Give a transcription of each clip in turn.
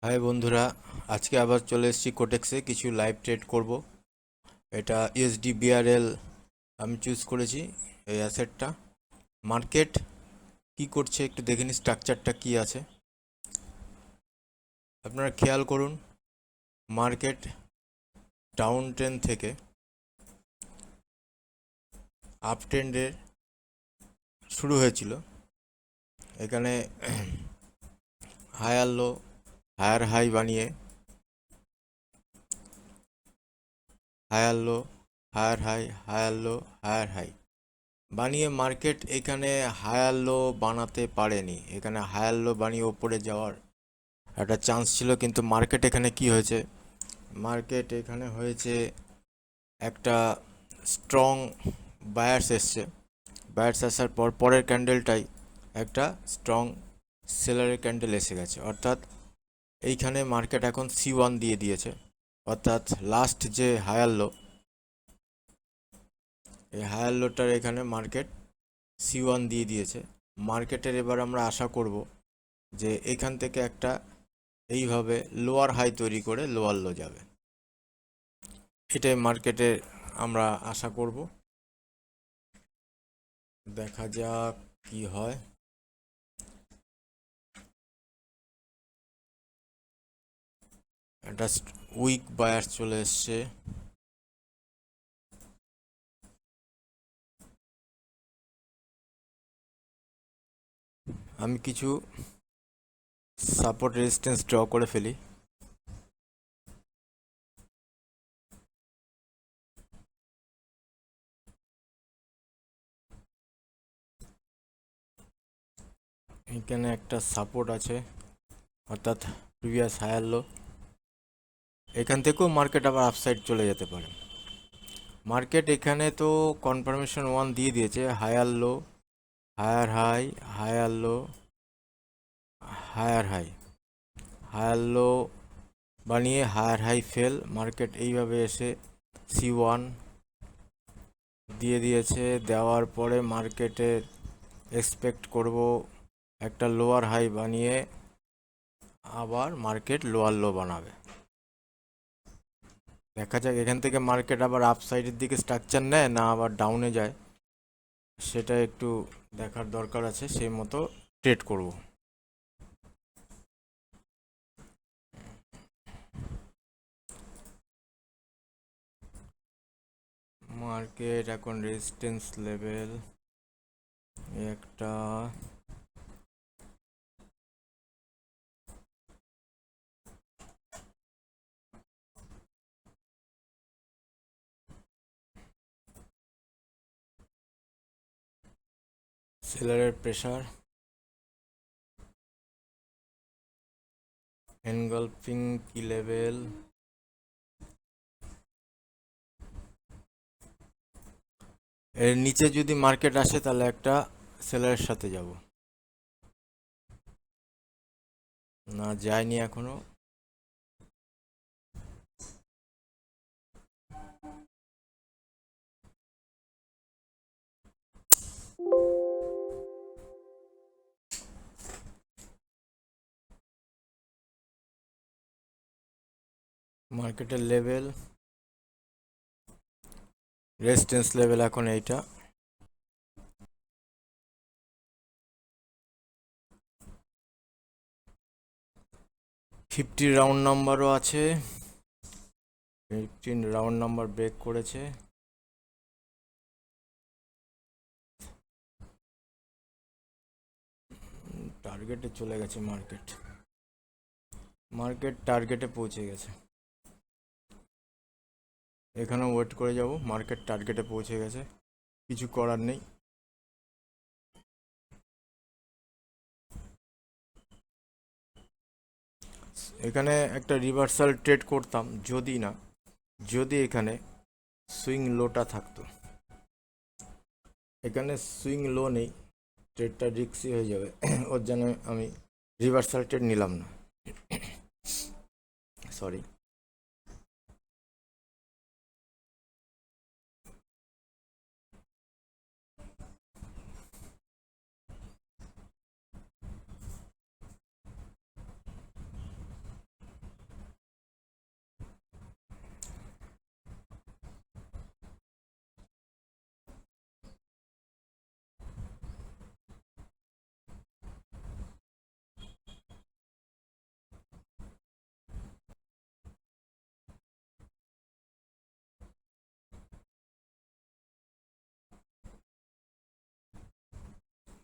High বন্ধুরা, আজকে আবার চলে এসেছি কোটেক্সে কিছু লাইভ ট্রেড করব। এটা ইউএসডি বিআরএল আমি চুজ করেছি এই অ্যাসেটটা। মার্কেট কি করছে একটু দেখে নিই, স্ট্রাকচারটা কি আছে আপনারা খেয়াল করুন। মার্কেট ডাউন ট্রেন্ড থেকে আপ ট্রেন্ডের শুরু হয়েছিল। এখানে হায়ার লো হায়ার হাই বানিয়ে higher low higher high higher low higher high বানিয়ে মার্কেট এখানে হায়ার লো বানাতে পারেনি। এখানে হায়ার লো বানিয়ে ওপরে যাওয়ার একটা চান্স ছিল, কিন্তু মার্কেট এখানে কি হয়েছে, মার্কেট এখানে হয়েছে একটা স্ট্রং বায়ার্স এসছে। বায়ার্স আসার পর পরের ক্যান্ডেলটাই একটা স্ট্রং সেলারের ক্যান্ডেল এসে গেছে, অর্থাৎ এইখানে মার্কেট এখন C1 দিয়ে দিয়েছে। অর্থাৎ লাস্ট যে হায়ার লো, এই হায়ার লোটার এখানে মার্কেট C1 দিয়ে দিয়েছে। মার্কেটের এবার আমরা আশা করব যে এখান থেকে একটা এইভাবে লোয়ার হাই তৈরি করে লোয়ার লো যাবে, এটাই মার্কেটে আমরা আশা করব। দেখা যাক কি হয়। একটা উইক বায়ার চলে এসছে। আমি কিছু সাপোর্ট রেজিস্ট্যান্স ড্র করে ফেলি। এখানে একটা সাপোর্ট আছে, অর্থাৎ প্রিভিয়াস হায়ার লো। এখান থেকেও মার্কেট আবার আপসাইড চলে যেতে পারে। মার্কেট এখানে তো কনফার্মেশন 1 দিয়ে দিয়েছে, higher low higher high higher low higher high higher low বানিয়ে হায়ার হাই ফেল। মার্কেট এইভাবে এসে C1 দিয়ে দিয়েছে। দেওয়ার পরে মার্কেটের এক্সপেক্ট করব একটা লোয়ার হাই বানিয়ে আবার মার্কেট লোয়ার লো বানাবে। দেখা যাক এখান থেকে মার্কেট আবার আপসাইডের দিকে স্ট্রাকচার নেয় না আবার ডাউনে যায়, সেটা একটু দেখার দরকার আছে। সেই মতো ট্রেড করব। মার্কেট এখন রেজিস্ট্যান্স লেভেল একটা সেলারের প্রেসার, এনগলফিং কি লেভেল, এর নিচে যদি মার্কেট আসে তাহলে একটা সেলারের সাথে যাব। না, যায়নি এখনো। মার্কেটের লেভেল রেজিস্ট্যান্স লেভেল এখন এইটা। ফিফটি রাউন্ড নাম্বারও আছে। 15 রাউন্ড নাম্বার ব্রেক করেছে। টার্গেটে চলে গেছে মার্কেট, মার্কেট টার্গেটে পৌঁছে গেছে। এখানেও ওয়েট করে যাব, মার্কেট টার্গেটে পৌঁছে গেছে, কিছু করার নেই। এখানে একটা রিভার্সাল ট্রেড করতাম যদি এখানে সুইং লোটা থাকতো। এখানে সুইং লো নেই, ট্রেডটা রিস্কি হয়ে যাবে। ওর জন্য আমি রিভার্সাল ট্রেড নিলাম না, sorry.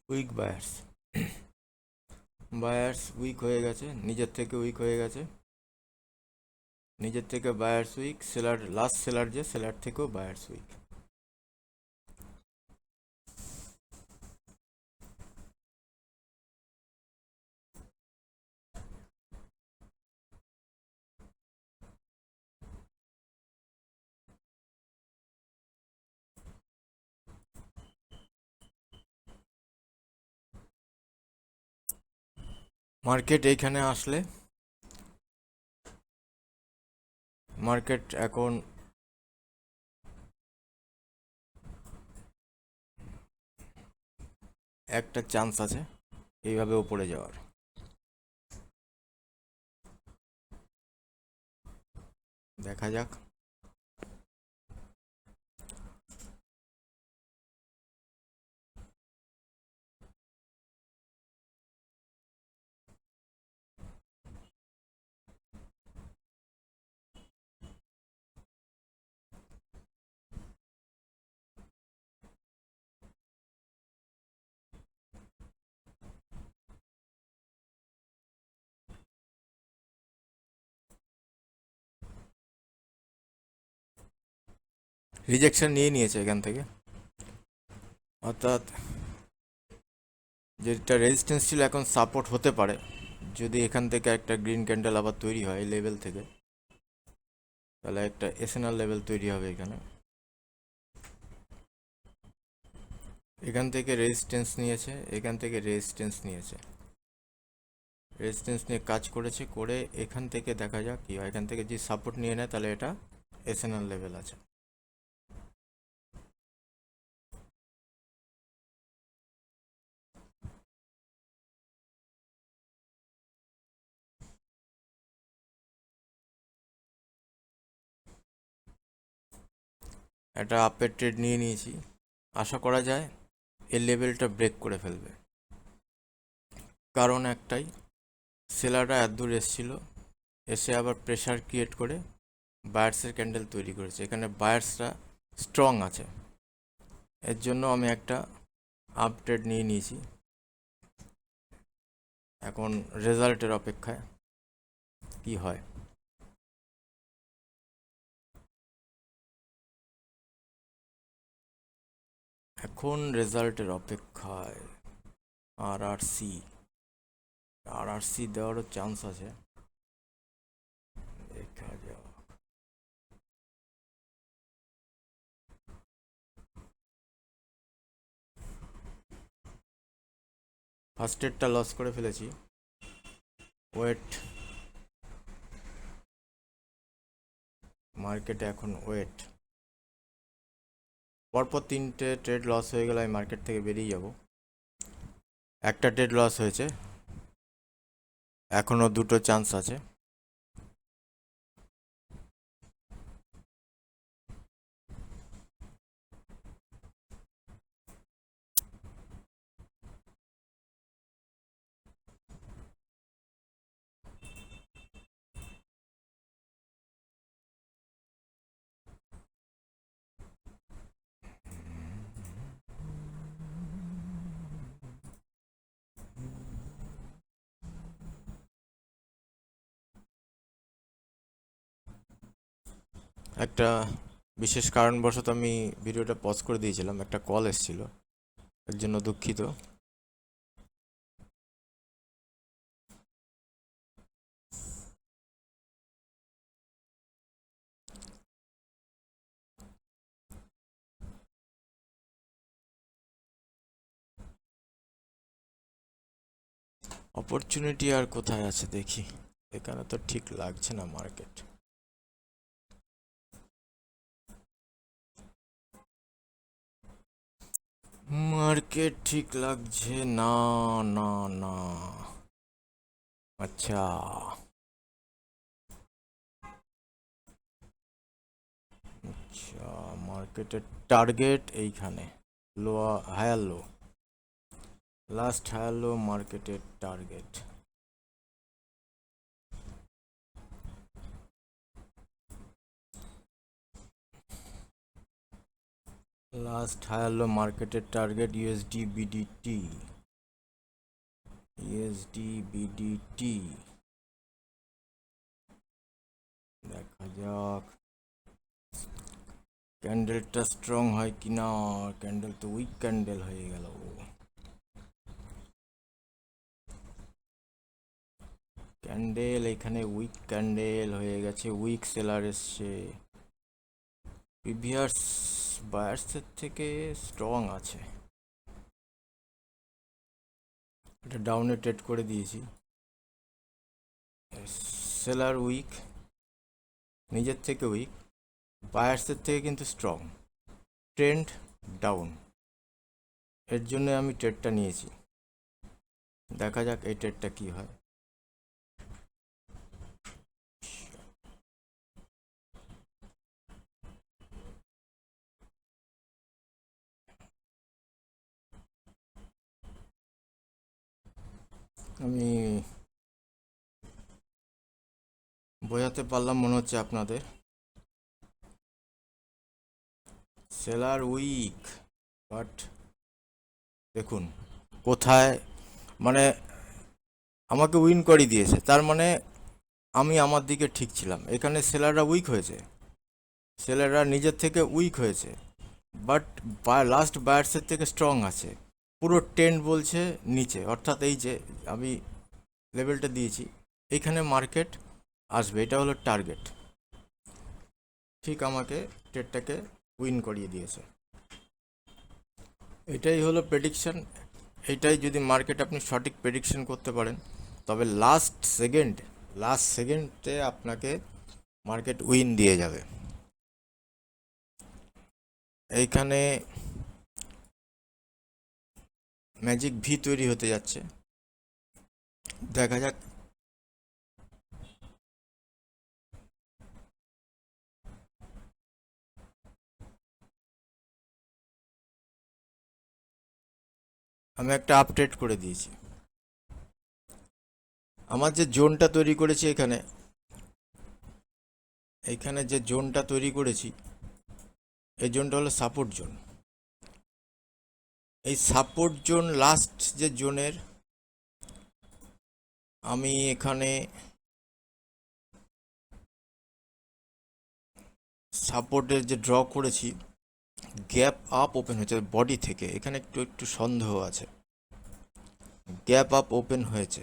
Weak buyers, buyers weak হয়ে গেছে, নিজের থেকে উইক হয়ে গেছে, নিজের থেকে buyers weak, seller last seller যে সেলার থেকেও বায়ার্স উইক। মার্কেট এইখানে আসলে, মার্কেট এখন একটা চান্স আছে এইভাবে উপরে যাওয়ার। দেখা যাক। রিজেকশন নিয়ে নিয়েছে এখান থেকে, অর্থাৎ যেটা রেজিস্ট্যান্স ছিল এখন সাপোর্ট হতে পারে যদি এখান থেকে একটা গ্রিন ক্যান্ডেল আবার তৈরি হয় লেভেল থেকে, তাহলে একটা এসএনআর লেভেল তৈরি হবে এখানে। এখান থেকে রেজিস্ট্যান্স নিয়েছে, এখান থেকে রেজিস্ট্যান্স নিয়েছে, রেজিস্ট্যান্স নিয়ে কাজ করেছে, করে এখান থেকে দেখা যাক কি হয়। এখান থেকে যদি সাপোর্ট নিয়ে নেয় তাহলে এটা এসএনআর লেভেল আছে। একটা আপের ট্রেড নিয়ে নিয়েছি, আশা করা যায় এই লেভেলটা ব্রেক করে ফেলবে। কারণ একটাই, সেলাররা এত দূর এসেছিল, এসে আবার প্রেশার ক্রিয়েট করে বায়ার্সের ক্যান্ডেল তৈরি করেছে, এখানে বায়ার্সরা স্ট্রং আছে, এর জন্য আমি একটা আপডেট নিয়ে নিয়েছি। এখন রেজাল্টের অপেক্ষায় কি হয়। এখন রেজাল্টের অপেক্ষায়। আর আর সি, আর আর সি দেওয়ারও চান্স আছে, দেখা যাক। ফার্স্ট এডটা লস করে ফেলেছি, ওয়েট, মার্কেটে এখন ওয়েট। পরপর তিনটে ট্রেড লস হয়ে গেলে আমি মার্কেট থেকে বেরিয়ে যাব। একটা ট্রেড লস হয়েছে, এখনও দুটো চান্স আছে। একটা বিশেষ কারণবশত আমি ভিডিওটা পজ করে দিয়েছিলাম, একটা কল এসেছিল, এর জন্য দুঃখিত। অপরচুনিটি আর কোথায় আছে দেখি, এখানে তো ঠিক লাগছে না মার্কেট। মার্কেট ঠিক লাগছে না, না না। আচ্ছা, আচ্ছা, মার্কেটের টার্গেট এইখানে, low, higher low, last higher low মার্কেটের টার্গেট। লাস্ট হায়ার লো মার্কেটের target USD BDT USD BDT দেখা যাক ক্যান্ডেলটা স্ট্রং হয় কিনা। ক্যান্ডেল তো উইক ক্যান্ডেল হয়ে গেল। ক্যান্ডেল এখানে উইক ক্যান্ডেল হয়ে গেছে, উইক সেলার এসছে। প্রিভিয়াস বায়ার্সের থেকে স্ট্রং আছে। এটা ডাউনে ট্রেড করে দিয়েছি। সেলার উইক, নিজের থেকে উইক, বায়ার্সের থেকে কিন্তু স্ট্রং। ট্রেন্ড ডাউন, এর জন্য আমি ট্রেডটা নিয়েছি। দেখা যাক এই ট্রেডটা কি হয়। আমি বোঝাতে পারলাম মনে হচ্ছে আপনাদের। সেলার উইক, বাট দেখুন কোথায়, মানে আমাকে উইন করে দিয়েছে, তার মানে আমি আমার দিকে ঠিক ছিলাম। এখানে সেলাররা উইক হয়েছে, সেলাররা নিজের থেকে উইক হয়েছে, বাট লাস্ট বায়ার্সের থেকে স্ট্রং আছে। পুরো ট্রেন্ড বলছে নিচে, অর্থাৎ এই যে আমি লেভেলটা দিয়েছি এইখানে মার্কেট আসবে, এটা হলো টার্গেট। ঠিক আমাকে ট্রেডটাকে উইন করিয়ে দিয়েছে। এটাই হলো প্রেডিকশন। এইটাই যদি মার্কেট আপনি সঠিক প্রেডিকশন করতে পারেন, তবে লাস্ট সেকেন্ডে আপনাকে মার্কেট উইন দিয়ে যাবে। এইখানে ম্যাজিক ভি তৈরি হতে যাচ্ছে, দেখা যাক। আমি একটা আপডেট করে দিয়েছি। আমার যে জোনটা তৈরি করেছি এইখানে যে জোনটা তৈরি করেছি, এই জোনটা হলো সাপোর্ট জোন। এই সাপোর্ট জোন লাস্ট যে জোনের আমি এখানে সাপোর্টের যে ড্র করেছি, গ্যাপ আপ ওপেন হয়েছে বডি থেকে। এখানে একটু সন্দেহ আছে। গ্যাপ আপ ওপেন হয়েছে,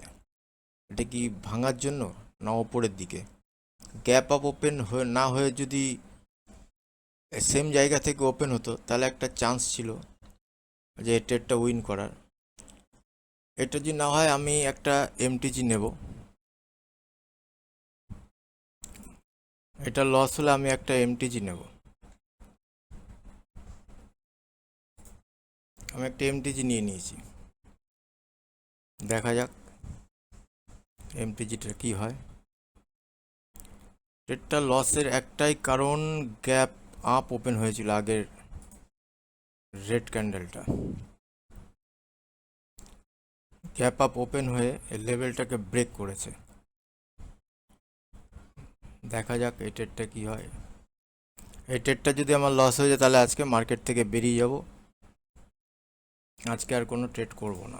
এটা কি ভাঙার জন্য না ওপরের দিকে? গ্যাপ আপ ওপেন না হয়ে যদি সেম জায়গা থেকে ওপেন হতো, তাহলে একটা চান্স ছিল যে ট্রেডটা উইন করার। এটা যদি না হয় আমি একটা এমটিজি নেব। এটা লস হলে আমি একটা এমটিজি নেব। আমি একটা এমটিজি নিয়ে নিয়েছি, দেখা যাক এমটিজিটা কি হয়। ট্রেডটা লসের একটাই কারণ, গ্যাপ আপ ওপেন হয়েছিল আগের রেড ক্যান্ডেলটা। গ্যাপ আপ ওপেন হয়ে এই লেভেলটাকে ব্রেক করেছে। দেখা যাক এই ট্রেডটা কি হয়। এই ট্রেডটা যদি আমার লস হয়ে যায়, তাহলে আজকে মার্কেট থেকে বেরিয়ে যাব। আজকে আর কোনো ট্রেড করব না।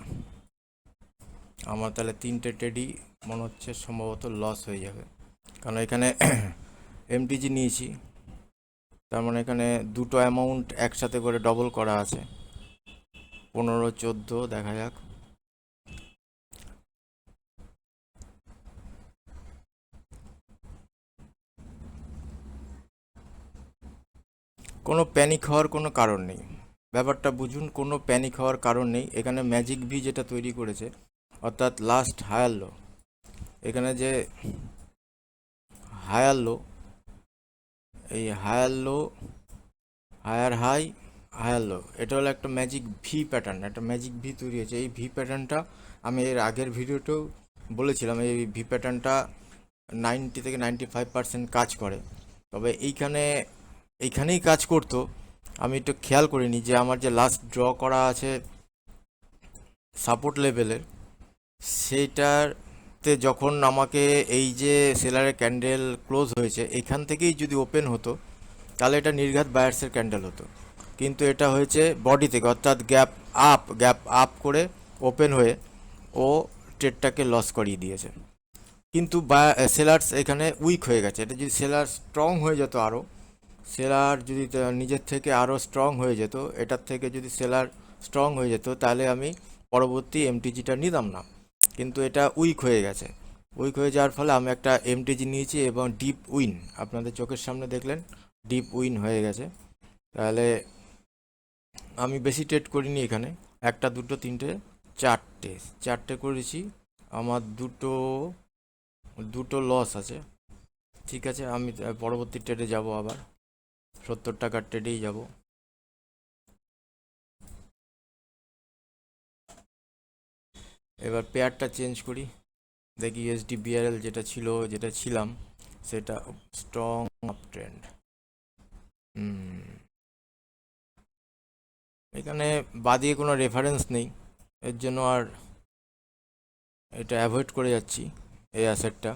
আমার তাহলে 3টে ট্রেডই মনে হচ্ছে সম্ভবত লস হয়ে যাবে, কারণ এখানে এমটিজি নিয়েছি, তার মানে এখানে দুটো অ্যামাউন্ট একসাথে করে ডবল করা আছে, 15-14। দেখা যাক। কোনো প্যানিক হওয়ার কোনো কারণ নেই, ব্যাপারটা বুঝুন। কোনো প্যানিক হওয়ার কারণ নেই। এখানে ম্যাজিক ভি যেটা তৈরি করেছে, অর্থাৎ লাস্ট হায়ার লো, এখানে যে হায়ার লো, এই higher low, higher high, higher low, এটা হলো একটা ম্যাজিক ভি প্যাটার্ন। একটা ম্যাজিক ভি তৈরি হয়েছে। এই ভি প্যাটার্নটা আমি এর আগের ভিডিওতেও বলেছিলাম, এই ভি প্যাটার্নটা 90-95% কাজ করে। তবে এইখানেই কাজ করতো, আমি একটু খেয়াল করিনি যে আমার যে লাস্ট ড্র করা আছে সাপোর্ট লেভেলের, সেইটাতে যখন আমাকে এই যে সেলারের ক্যান্ডেল ক্লোজ হয়েছে, এইখান থেকেই যদি ওপেন হতো, তাহলে এটা নির্ঘাত বায়ার্সের ক্যান্ডেল হতো। কিন্তু এটা হয়েছে বডি থেকে, অর্থাৎ গ্যাপ আপ করে ওপেন হয়ে ও ট্রেডটাকে লস করিয়ে দিয়েছে। কিন্তু সেলার্স এখানে উইক হয়ে গেছে। এটা যদি সেলার স্ট্রং হয়ে যেত আরও, সেলার যদি নিজের থেকে আরও স্ট্রং হয়ে যেত, এটার থেকে যদি সেলার স্ট্রং হয়ে যেত, তাহলে আমি পরবর্তী এমটিজিটা নিতাম না। কিন্তু এটা উইক হয়ে গেছে। উইক হয়ে যাওয়ার ফলে আমি একটা এমটিজি নিয়েছি এবং ডিপ উইন আপনাদের চোখের সামনে দেখলেন, ডিপ উইন হয়ে গেছে। তাহলে আমি বেশি ট্রেড করিনি এখানে, একটা দুটো তিনটে চারটে চারটে করেছি। আমার দুটো দুটো লস আছে। ঠিক আছে, আমি পরবর্তী ট্রেডে যাব, আবার 70 টাকার ট্রেডেই যাব। এবার পেয়ারটা চেঞ্জ করি, দেখি ইউএসডি বিআরএল যেটা ছিলাম সেটা স্ট্রং আপ ট্রেন্ড। এখানে বাদিয়ে কোনো রেফারেন্স নেই, এর জন্য আর এটা অ্যাভয়েড করে যাচ্ছি এই অ্যাসেটটা।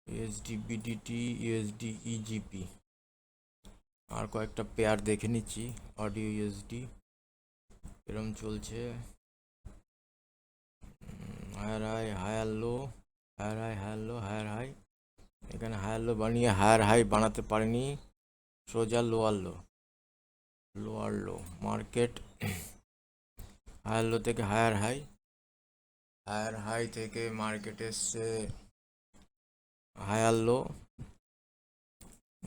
ইউএসডি বিডিটি, ইউএসডি ইজিপি, আর কয়েকটা পেয়ার দেখে নিচ্ছি। অডিও ইউএসডি এরম চলছে, higher high, higher low, higher high, higher low, higher high. এখানে হায়ার লো বানিয়ে হায়ার হাই বানাতে পারিনি, সোজা lower low, lower low. Market higher low থেকে হায়ার হাই, হায়ার হাই থেকে মার্কেট এসছে হায়ার লো।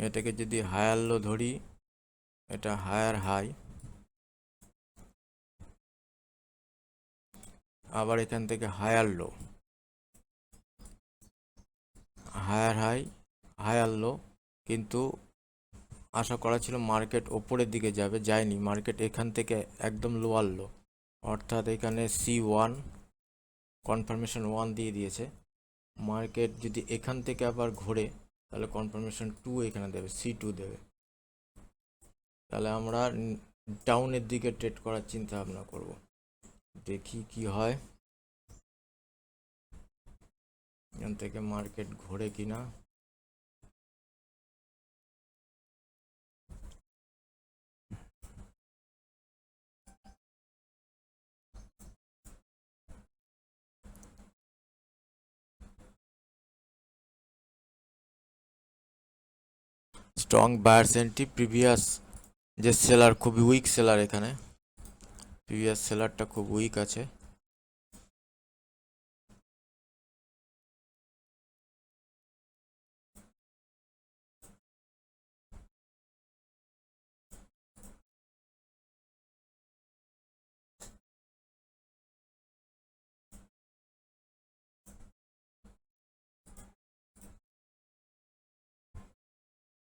এটাকে যদি হায়ার লো ধরি, এটা হায়ার হাই, আবার এখান থেকে higher low, higher high, higher low. কিন্তু আশা করা ছিল মার্কেট ওপরের দিকে যাবে, যায়নি। মার্কেট এখান থেকে একদম লোয়ার লো, অর্থাৎ এখানে C1 কনফার্মেশন 1 দিয়ে দিয়েছে। মার্কেট যদি এখান থেকে আবার ঘোরে, তাহলে কনফার্মেশন 2 এখানে দেবে, C2 দেবে। তাহলে আমরা ডাউনের দিকে ট্রেড করার চিন্তা ভাবনা করব, দেখি কি হয়, এখান থেকে মার্কেট ঘোরে কিনা। স্ট্রং বায়ার্স এন্ট্রি, প্রিভিয়াস যে সেলার খুব উইক সেলার, এখানে প্রিভিয়াস সেলারটা খুব উইক আছে।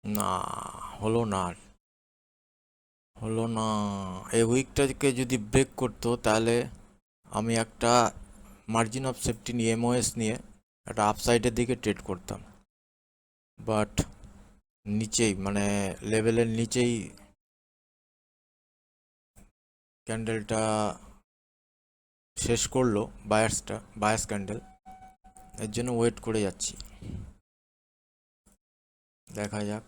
না, হলো না, হলো না। এই উইকটাকে যদি ব্রেক করতো, তাহলে আমি একটা মার্জিন অফ সেফটি নিয়ে, এমওএস নিয়ে একটা আপসাইডের দিকে ট্রেড করতাম। বাট নিচেই, মানে লেভেলের নিচেই ক্যান্ডেলটা শেষ করলো, বায়ার্স ক্যান্ডেল। এর জন্য ওয়েট করে যাচ্ছি, দেখা যাক।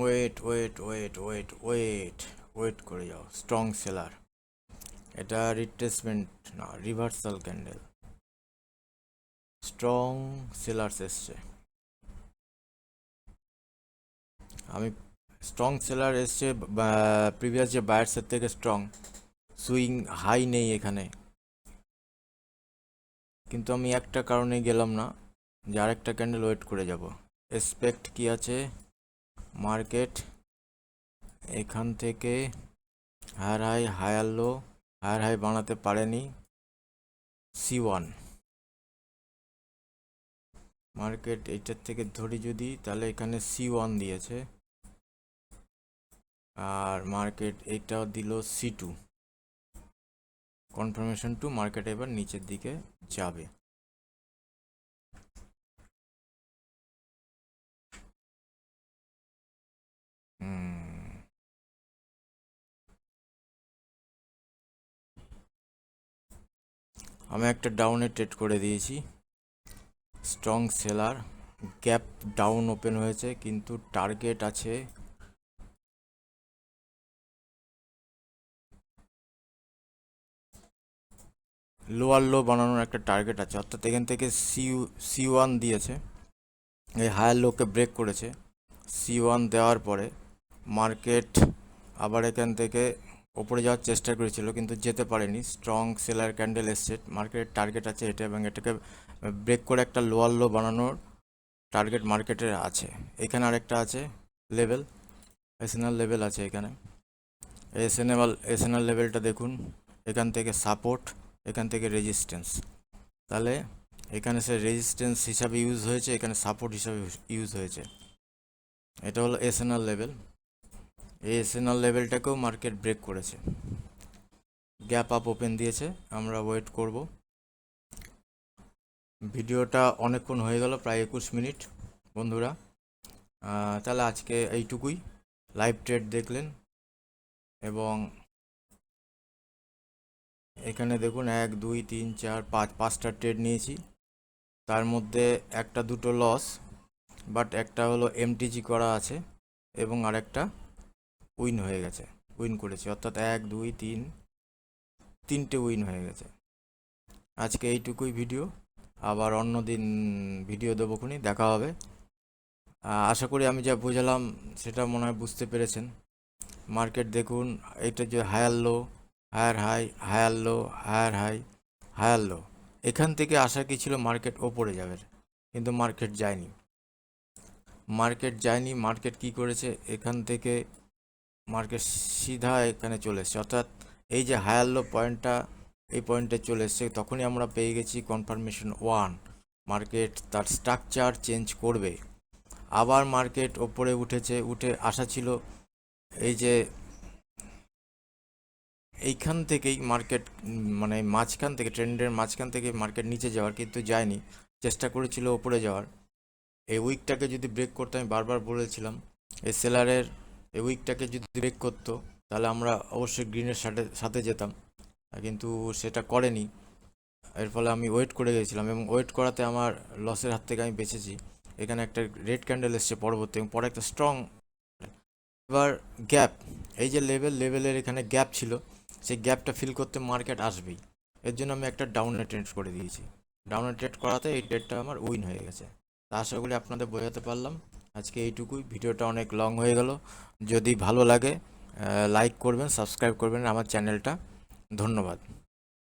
Wait wait wait wait wait wait করে যাও, স্ট্রং সেলার। এটা রিট্রেসমেন্ট না, রিভার্সাল ক্যান্ডেল। স্ট্রং সেলার্স এসছে, আমি স্ট্রং সেলার এসছে, প্রিভিয়াস যে বায়ার্সের থেকে স্ট্রং। সুইং হাই নেই এখানে, কিন্তু আমি একটা কারণে গেলাম না, যে আরেকটা ক্যান্ডেল ওয়েট করে যাব। এক্সপেক্ট কি আছে, মার্কেট এখান থেকে higher high, higher low, higher high বানাতে পারেনি, C1। মার্কেট এইটার থেকে ধরি যদি, তাহলে এখানে C1 দিয়েছে, আর মার্কেট এইটাও দিল C2। কনফার্মেশন টু মার্কেট এবার নিচের দিকে যাবে। আমি একটা ডাউনে ট্রেড করে দিয়েছি, strong seller, gap down open হয়েছে, কিন্তু টার্গেট আছে লোয়ার লো বানানোর একটা টার্গেট আছে, অর্থাৎ এখান থেকে সি ওয়ান দিয়েছে, এই হায়ার লোকে ব্রেক করেছে। সি ওয়ান দেওয়ার পরে মার্কেট আবার এখান থেকে ওপরে যাওয়ার চেষ্টা করেছিল কিন্তু যেতে পারেনি, স্ট্রং সেলার ক্যান্ডেল এসছে, মার্কেটের টার্গেট আছে এটা, এবং এটাকে ব্রেক করে একটা লোয়ার লো বানানোর টার্গেট মার্কেটের আছে। এখানে আরেকটা আছে লেভেল, এসএনএল লেভেল আছে এখানে, এসএনএল লেভেলটা দেখুন, এখান থেকে সাপোর্ট, এখান থেকে রেজিস্ট্যান্স, তাহলে এখানে সে রেজিস্ট্যান্স হিসাবে ইউজ হয়েছে, এখানে সাপোর্ট হিসাবে ইউজ হয়েছে। এটা হলো এসএনএল লেভেল, এই এসএনএল লেভেলটাকেও মার্কেট ব্রেক করেছে, গ্যাপ আপ ওপেন দিয়েছে, আমরা ওয়েট করব। ভিডিওটা অনেকক্ষণ হয়ে গেল, প্রায় 21 মিনিট বন্ধুরা। তাহলে আজকে এইটুকুই, লাইভ ট্রেড দেখলেন, এবং এখানে দেখুন 1 2 3 4 5 5টা ট্রেড নিয়েছি, তার মধ্যে একটা দুটো লস, বাট একটা হলো এমটিজি করা আছে এবং আরেকটা উইন হয়ে গেছে, উইন করেছি, অর্থাৎ 1 2 3 তিনটে উইন হয়ে গেছে। আজকে এইটুকুই ভিডিও, আবার অন্য দিন ভিডিও দেবোক্ষণি, দেখা হবে। আশা করি আমি যা বোঝালাম সেটা মনে হয় বুঝতে পেরেছেন। মার্কেট দেখুন, এটা যে higher low, higher high, higher low, higher high, higher low, এখান থেকে আশা কি ছিল মার্কেট ওপরে যাবে, কিন্তু মার্কেট যায়নি। মার্কেট কি করেছে, এখান থেকে মার্কেট সিধা এখানে চলে এসছে, অর্থাৎ এই যে হায়ার লো পয়েন্টটা, এই পয়েন্টে চলে এসছে, তখনই আমরা পেয়ে গেছি কনফার্মেশন 1, মার্কেট তার স্ট্রাকচার চেঞ্জ করবে। আবার মার্কেট ওপরে উঠেছে, উঠে আসা ছিল এই যে এইখান থেকেই মার্কেট, মানে মাঝখান থেকে, ট্রেন্ডের মাঝখান থেকে মার্কেট নিচে যাওয়ার, কিন্তু যায়নি, চেষ্টা করেছিল ওপরে যাওয়ার। এই উইকটাকে যদি ব্রেক করতে, আমি বারবার বলেছিলাম, এই সেলারের এই উইকটাকে যদি ব্রেক করতো তাহলে আমরা অবশ্যই গ্রিনের সাথে সাথে যেতাম, কিন্তু সেটা করেনি। এর ফলে আমি ওয়েট করে গেছিলাম, এবং ওয়েট করাতে আমার লসের হাত থেকে আমি বেঁচেছি। এখানে একটা রেড ক্যান্ডেল এসছে পরবর্তী, এবং পরে একটা স্ট্রং, এবার গ্যাপ, এই যে লেভেলের এখানে গ্যাপ ছিল, সেই গ্যাপটা ফিল করতে মার্কেট আসবেই, এর জন্য আমি একটা ডাউনে ট্রেড করে দিয়েছি। ডাউনে ট্রেড করাতে এই ট্রেডটা আমার উইন হয়ে গেছে। তা আশা করি আপনাদের বোঝাতে পারলাম। আজকে এইটুকুই, ভিডিওটা অনেক লং হয়ে গেল। যদি ভালো লাগে লাইক করবেন, সাবস্ক্রাইব করবেন আমার চ্যানেলটা। ধন্যবাদ।